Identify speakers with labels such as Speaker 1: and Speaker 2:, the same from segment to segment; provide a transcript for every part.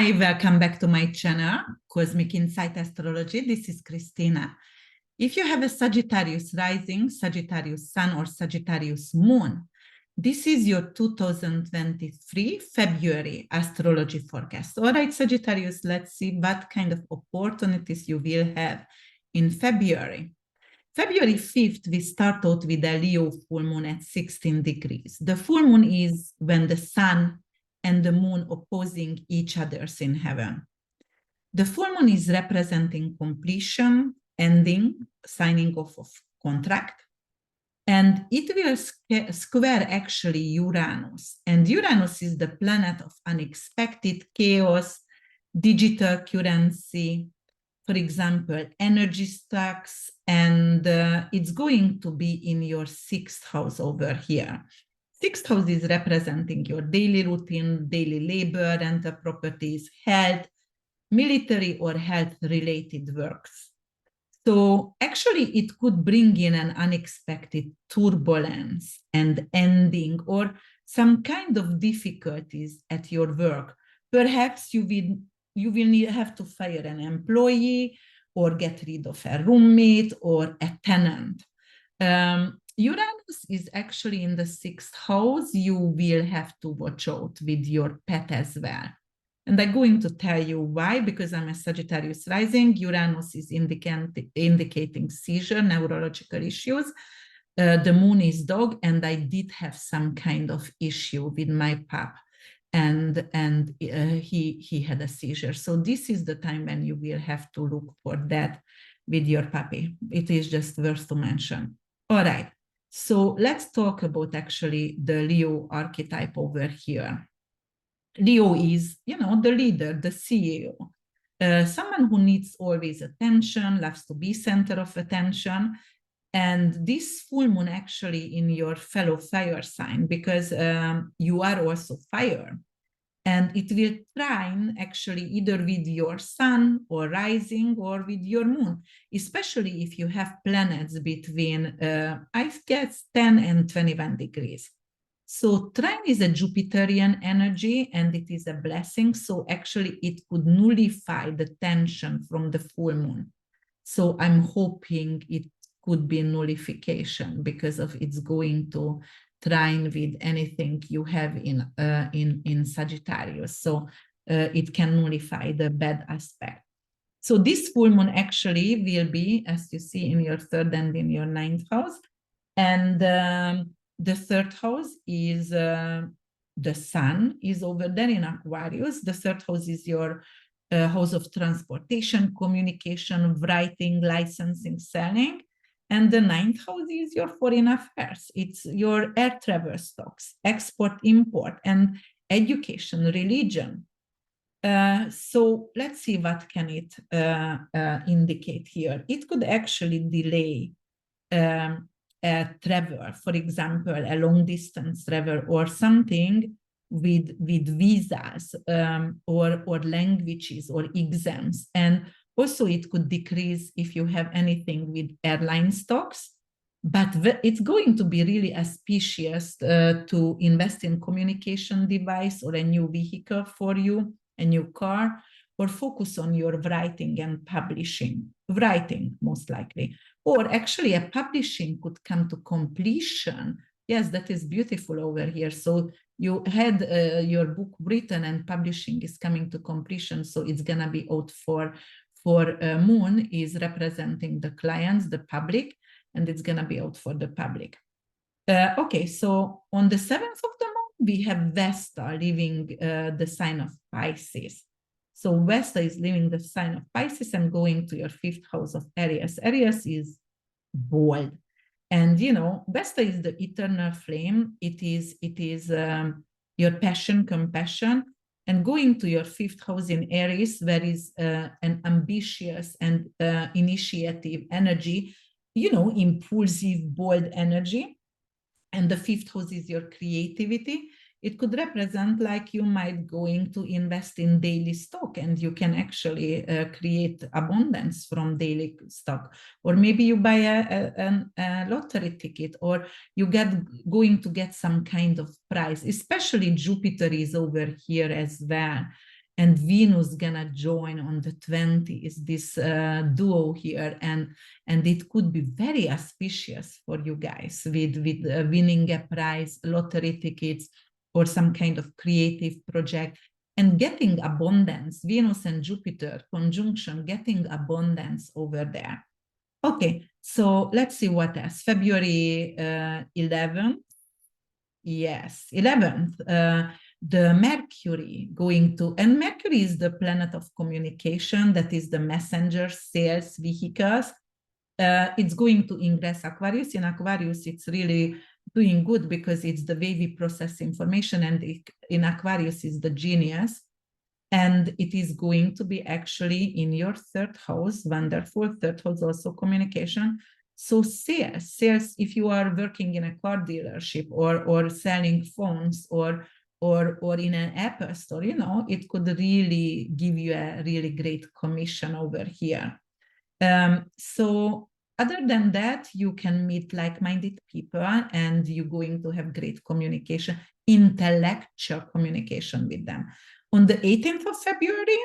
Speaker 1: Hi, welcome back to my channel, Cosmic Insight Astrology. This is Christina. If you have a Sagittarius rising, Sagittarius sun, or Sagittarius moon, this is your 2023 February astrology forecast. All right, Sagittarius, let's see what kind of opportunities you will have in February. February 5th, we start out with a Leo full moon at 16 degrees. The full moon is when the sun and the moon opposing each other in heaven. The full moon is representing completion, ending, signing off of contract, and it will square actually Uranus. And Uranus is the planet of unexpected chaos, digital currency, for example, energy stocks, and it's going to be in your 6th house over here. 6th house is representing your daily routine, daily labor, rental properties, health, military or health-related works. So actually, it could bring in an unexpected turbulence and ending or some kind of difficulties at your work. Perhaps you will have to fire an employee or get rid of a roommate or a tenant. Uranus is actually in the 6th house. You will have to watch out with your pet as well. And I'm going to tell you why, because I'm a Sagittarius rising. Uranus is indicating seizure, neurological issues. The moon is dog, and I did have some kind of issue with my pup, and he had a seizure. So this is the time when you will have to look for that with your puppy. It is just worth to mention. All right. So let's talk about actually the Leo archetype over here. Leo is, the leader, the CEO, someone who needs always attention, loves to be center of attention. And this full moon actually in your fellow fire sign, because you are also fire. And it will trine actually either with your sun or rising or with your moon, especially if you have planets between, I guess, 10 and 21 degrees. So trine is a Jupiterian energy and it is a blessing. So actually it could nullify the tension from the full moon. So I'm hoping it could be a nullification because of it's going to trine with anything you have in Sagittarius. So it can nullify the bad aspect. So this full moon actually will be, as you see, in your 3rd and in your 9th house. And the 3rd house is the sun is over there in Aquarius. The 3rd house is your house of transportation, communication, writing, licensing, selling. And the 9th house is your foreign affairs. It's your air travel stocks, export, import, and education, religion. So let's see what can it indicate here. It could actually delay a travel, for example, a long distance travel or something with visas or languages or exams. And also it could decrease if you have anything with airline stocks, but it's going to be really auspicious to invest in communication device or a new vehicle for you, a new car, or focus on your writing and publishing. Writing, most likely. Or actually a publishing could come to completion. Yes, that is beautiful over here. So you had your book written and publishing is coming to completion. So it's going to be out for moon is representing the clients, the public, and it's going to be out for the public. Okay, so on the 7th of the month, we have Vesta leaving the sign of Pisces. So Vesta is leaving the sign of Pisces and going to your 5th house of Aries. Aries is bold. And, Vesta is the eternal flame. It is your passion, compassion. And going to your 5th house in Aries, there is an ambitious and initiative energy, impulsive, bold energy. And the 5th house is your creativity. It could represent like you might going to invest in daily stock and you can actually create abundance from daily stock. Or maybe you buy a lottery ticket or you going to get some kind of prize, especially Jupiter is over here as well. and Venus gonna join on the 20th, this duo here, and it could be very auspicious for you guys with winning a prize, lottery tickets, or some kind of creative project, and getting abundance. Venus and Jupiter conjunction, getting abundance over there. Okay, so let's see what else. February 11th. Yes, 11th. The Mercury going to, and Mercury is the planet of communication, that is the messenger, sales, vehicles. It's going to ingress Aquarius. In Aquarius, it's really doing good because it's the way we process information, and in Aquarius is the genius. And it is going to be actually in your third house, wonderful. Third house also communication. So sales, if you are working in a car dealership or selling phones or in an Apple store, you know, it could really give you a really great commission over here. So other than that, you can meet like-minded people, and you're going to have great communication, intellectual communication with them. On the 18th of February,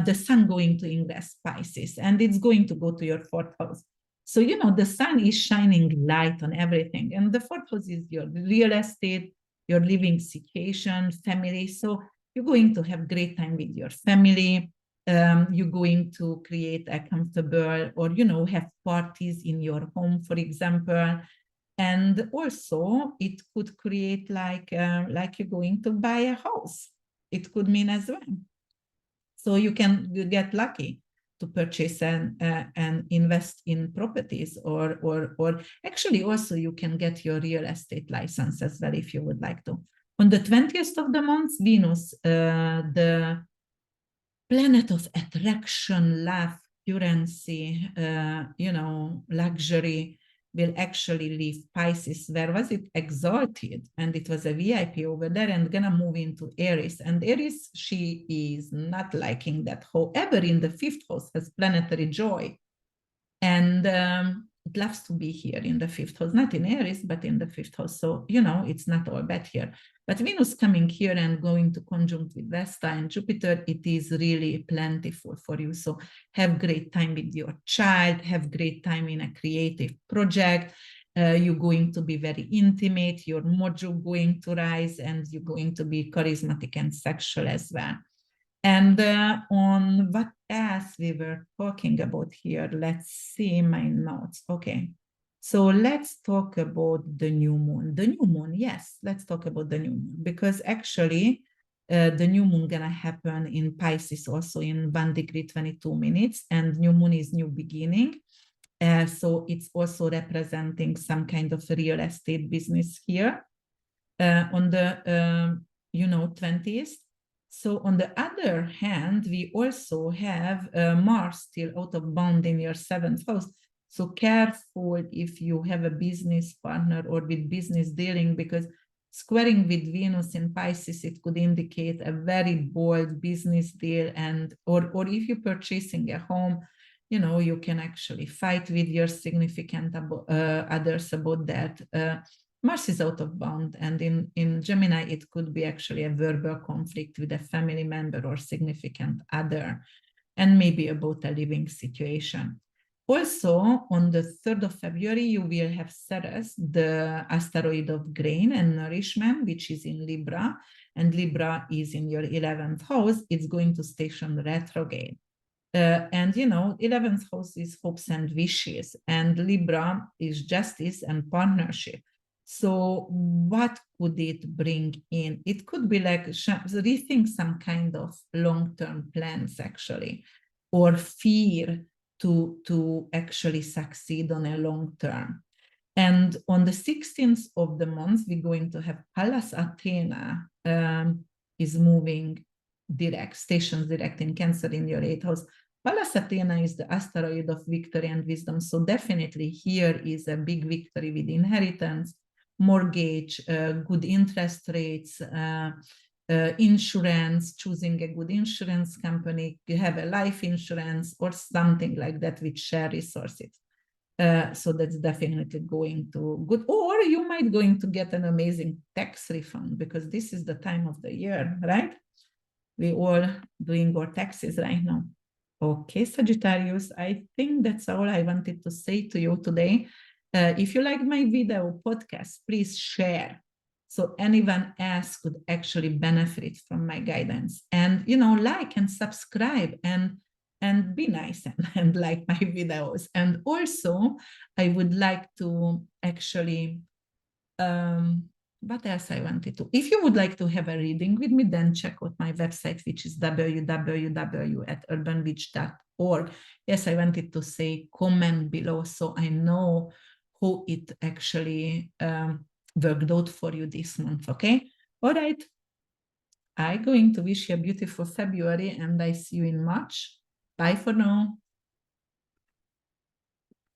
Speaker 1: the sun going to ingress Pisces, and it's going to go to your fourth house. So, you know, the sun is shining light on everything. And the fourth house is your real estate, your living situation, family. So you're going to have great time with your family. You're going to create a comfortable, or, you know, have parties in your home, for example. And also it could create like you're going to buy a house. It could mean as well. So you get lucky to purchase and invest in properties, or actually also you can get your real estate license as well if you would like to. On the 20th of the month, Venus, the planet of attraction, love, currency, you know, luxury, will actually leave Pisces. Where was it exalted? And it was a VIP over there, and gonna move into Aries. And Aries, she is not liking that. However, in the fifth house has planetary joy. And it loves to be here in the fifth house, not in Aries, but in the fifth house. So, you know, it's not all bad here. But Venus coming here and going to conjunct with Vesta and Jupiter, it is really plentiful for you. So have great time with your child, have great time in a creative project. You're going to be very intimate, your mojo going to rise, and you're going to be charismatic and sexual as well. And on what else we were talking about here, let's see my notes. Okay, so let's talk about the new moon. The new moon, yes, let's talk about the new moon, because actually the new moon gonna happen in Pisces also in 1 degree 22 minutes, and new moon is new beginning. So it's also representing some kind of real estate business here on the, 20th. So on the other hand, we also have Mars still out of bound in your seventh house. So careful if you have a business partner or with business dealing, because squaring with Venus in Pisces, it could indicate a very bold business deal. And or if you're purchasing a home, you know, you can actually fight with your significant others about that. Mars is out of bound, and in Gemini, it could be actually a verbal conflict with a family member or significant other, and maybe about a living situation. Also, on the 3rd of February, you will have Ceres, the asteroid of grain and nourishment, which is in Libra, and Libra is in your 11th house. It's going to station retrograde. And, you know, 11th house is hopes and wishes, and Libra is justice and partnership. So what could it bring in? It could be like rethink some kind of long-term plans, actually, or fear to actually succeed on a long term. And on the 16th of the month, we're going to have Pallas Athena is moving direct, stations direct in Cancer in your 8th house. Pallas Athena is the asteroid of victory and wisdom. So definitely here is a big victory with inheritance, mortgage, good interest rates, insurance, choosing a good insurance company, you have a life insurance or something like that with share resources. So that's definitely going to good, or you might going to get an amazing tax refund, because this is the time of the year, right? We all doing our taxes right now. Okay, Sagittarius, I think that's all I wanted to say to you today. If you like my video podcast, please share so anyone else could actually benefit from my guidance. And, you know, like and subscribe and be nice and like my videos. And also, I would like to actually what else I wanted to? If you would like to have a reading with me, then check out my website, which is www.urbanwitch.org. Yes, I wanted to say comment below so I know who it actually worked out for you this month, okay? All right. I'm going to wish you a beautiful February and I see you in March. Bye for now.